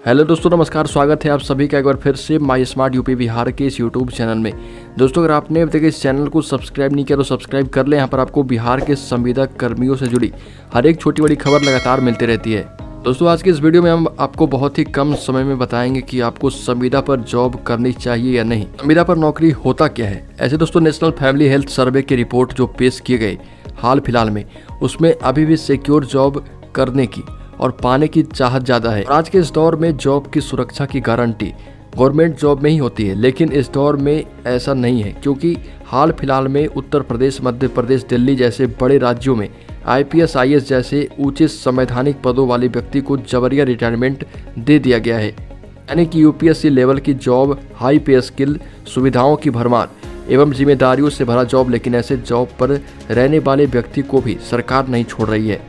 Hello दोस्तों, नमस्कार। स्वागत है आप सभी का एक बार फिर से माई स्मार्ट यूपी बिहार के इस यूट्यूब चैनल में। दोस्तों, अगर आपने अभी तक इस चैनल को सब्सक्राइब नहीं किया तो सब्सक्राइब कर लें। यहाँ पर आपको बिहार के संविदा कर्मियों से जुड़ी हर एक छोटी बड़ी खबर लगातार मिलती रहती है। दोस्तों, आज की इस वीडियो में हम आपको बहुत ही कम समय में बताएंगे कि आपको संविदा पर जॉब करनी चाहिए या नहीं, संविदा पर नौकरी होता क्या है। ऐसे दोस्तों, नेशनल फैमिली हेल्थ सर्वे की रिपोर्ट जो पेश किए गए हाल फिलहाल में, उसमें अभी भी सिक्योर जॉब करने की और पाने की चाहत ज़्यादा है। आज के इस दौर में जॉब की सुरक्षा की गारंटी गवर्नमेंट जॉब में ही होती है, लेकिन इस दौर में ऐसा नहीं है, क्योंकि हाल फिलहाल में उत्तर प्रदेश, मध्य प्रदेश, दिल्ली जैसे बड़े राज्यों में IPS, IAS जैसे ऊंचे संवैधानिक पदों वाले व्यक्ति को जबरिया रिटायरमेंट दे दिया गया है। यानी कि UPSC लेवल की जॉब, हाई पे स्किल, सुविधाओं की भरमार एवं जिम्मेदारियों से भरा जॉब, लेकिन ऐसे जॉब पर रहने वाले व्यक्ति को भी सरकार नहीं छोड़ रही है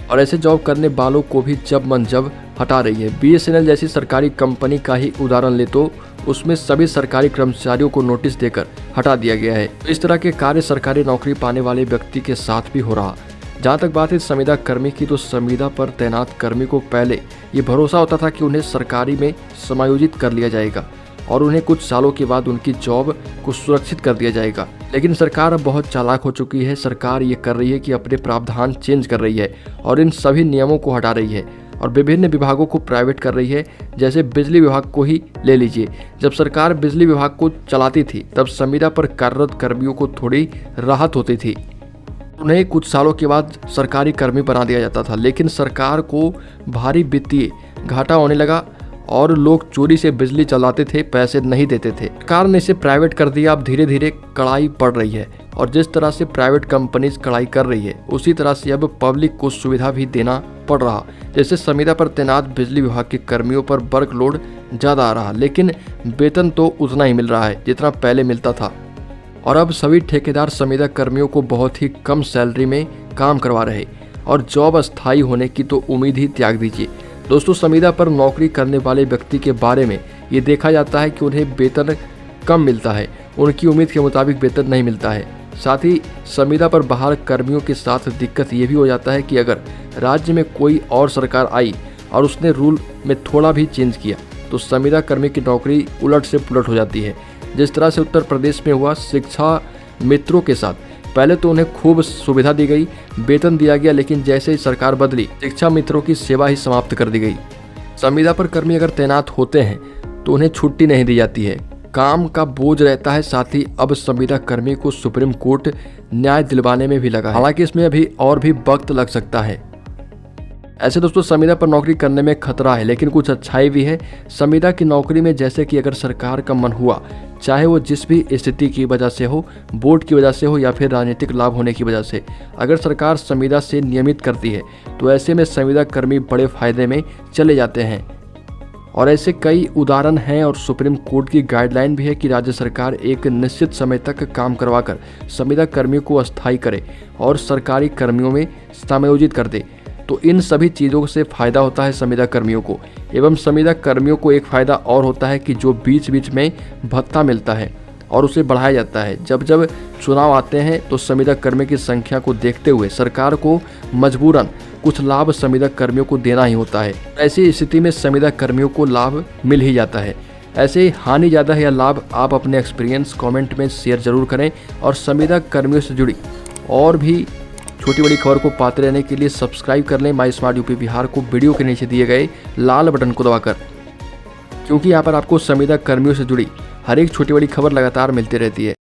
और ऐसे जॉब करने वालों को भी जब मन जब हटा रही है। BSNL जैसी सरकारी कंपनी का ही उदाहरण ले तो उसमें सभी सरकारी कर्मचारियों को नोटिस देकर हटा दिया गया है। तो इस तरह के कार्य सरकारी नौकरी पाने वाले व्यक्ति के साथ भी हो रहा। जहाँ तक बात है संविदा कर्मी की, तो संविदा पर तैनात कर्मी को पहले ये भरोसा होता था कि उन्हें सरकारी में समायोजित कर लिया जाएगा और उन्हें कुछ सालों के बाद उनकी जॉब को सुरक्षित कर दिया जाएगा। लेकिन सरकार अब बहुत चालाक हो चुकी है। सरकार ये कर रही है कि अपने प्रावधान चेंज कर रही है और इन सभी नियमों को हटा रही है और विभिन्न विभागों को प्राइवेट कर रही है। जैसे बिजली विभाग को ही ले लीजिए। जब सरकार बिजली विभाग को चलाती थी तब संविदा पर कार्यरत कर्मियों को थोड़ी राहत होती थी, उन्हें कुछ सालों के बाद सरकारी कर्मी बना दिया जाता था। लेकिन सरकार को भारी वित्तीय घाटा होने लगा और लोग चोरी से बिजली चलाते थे, पैसे नहीं देते थे। सरकार ने इसे प्राइवेट कर दिया। अब धीरे धीरे कड़ाई पड़ रही है और जिस तरह से प्राइवेट कंपनीज कड़ाई कर रही है, उसी तरह से अब पब्लिक को सुविधा भी देना पड़ रहा। जैसे संविदा पर तैनात बिजली विभाग के कर्मियों पर वर्कलोड ज़्यादा आ रहा, लेकिन वेतन तो उतना ही मिल रहा है जितना पहले मिलता था। और अब सभी ठेकेदार संविदा कर्मियों को बहुत ही कम सैलरी में काम करवा रहे और जॉब अस्थायी होने की तो उम्मीद ही त्याग दीजिए। दोस्तों, संविदा पर नौकरी करने वाले व्यक्ति के बारे में ये देखा जाता है कि उन्हें वेतन कम मिलता है, उनकी उम्मीद के मुताबिक वेतन नहीं मिलता है। साथ ही संविदा पर बाहर कर्मियों के साथ दिक्कत ये भी हो जाता है कि अगर राज्य में कोई और सरकार आई और उसने रूल में थोड़ा भी चेंज किया तो संविदा कर्मी की नौकरी उलट से पुलट हो जाती है। जिस तरह से उत्तर प्रदेश में हुआ शिक्षा मित्रों के साथ, पहले तो उन्हें खूब सुविधा दी गई, वेतन दिया गया, लेकिन जैसे ही सरकार बदली शिक्षा मित्रों की सेवा ही समाप्त कर दी गई। संविदा पर कर्मी अगर तैनात होते हैं तो उन्हें छुट्टी नहीं दी जाती है, काम का बोझ रहता है। साथ ही अब संविदा कर्मी को सुप्रीम कोर्ट न्याय दिलवाने में भी लगा है। हालांकि इसमें अभी और भी वक्त लग सकता है। ऐसे दोस्तों, संविदा पर नौकरी करने में खतरा है, लेकिन कुछ अच्छाई भी है संविदा की नौकरी में। जैसे कि अगर सरकार का मन हुआ, चाहे वो जिस भी स्थिति की वजह से हो, वोट की वजह से हो या फिर राजनीतिक लाभ होने की वजह से, अगर सरकार संविदा से नियमित करती है तो ऐसे में संविदा कर्मी बड़े फायदे में चले जाते हैं। और ऐसे कई उदाहरण हैं और सुप्रीम कोर्ट की गाइडलाइन भी है कि राज्य सरकार एक निश्चित समय तक काम करवाकर संविदा कर्मियों को अस्थायी करे और सरकारी कर्मियों में समायोजित कर दे। तो इन सभी चीज़ों से फ़ायदा होता है संविदा कर्मियों को। एवं संविदा कर्मियों को एक फ़ायदा और होता है कि जो बीच बीच में भत्ता मिलता है और उसे बढ़ाया जाता है। जब जब चुनाव आते हैं तो संविदा कर्मी की संख्या को देखते हुए सरकार को मजबूरन कुछ लाभ संविदा कर्मियों को देना ही होता है। ऐसी स्थिति में संविदा कर्मियों को लाभ मिल ही जाता है। ऐसे हानि ज़्यादा है या लाभ, आप अपने एक्सपीरियंस कमेंट में शेयर जरूर करें और संविदा कर्मियों से जुड़ी और भी छोटी बड़ी खबर को पाते रहने के लिए सब्सक्राइब कर लें माई स्मार्ट यूपी बिहार को वीडियो के नीचे दिए गए लाल बटन को दबाकर, क्योंकि यहाँ पर आपको संविदा कर्मियों से जुड़ी हर एक छोटी बड़ी खबर लगातार मिलती रहती है।